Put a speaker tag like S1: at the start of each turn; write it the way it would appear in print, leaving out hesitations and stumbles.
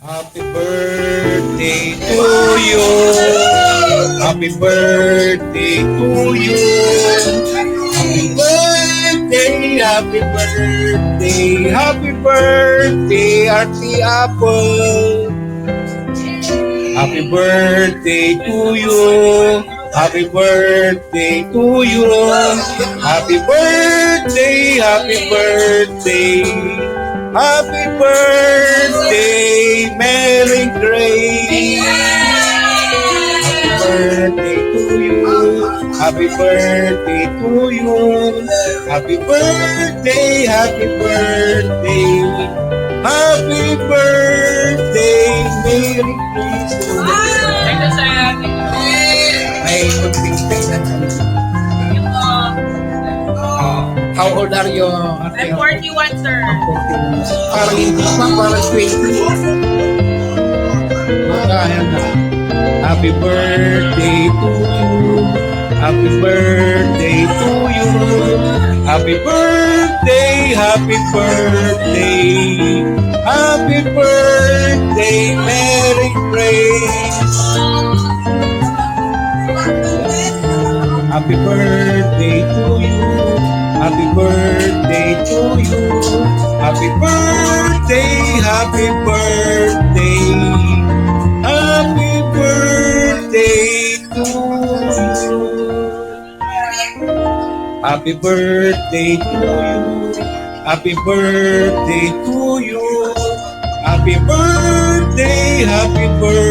S1: Happy birthday to you. Happy birthday to you. Happy birthday, happy birthday, happy birthday, Auntie Apple. Happy birthday to you. Happy birthday to you. Happy birthday, happy birthday. Happy birthday, Mary Grace. Happy birthday to you. Happy birthday to you. Happy birthday, happy birthday. Happy birthday, Mary Grace. Ay, magpintay na kami. How old are you?
S2: I'm 41, sir.
S1: Parang hindi pa, parang 20. Ayan na. Happy birthday to you. Happy birthday to you. Happy birthday, happy birthday. Happy birthday, Mary Grace. Happy birthday to you. Happy birthday to you. Happy birthday, happy birthday. Happy birthday to you. Happy birthday to you. Happy birthday to you. Happy birthday, happy birthday.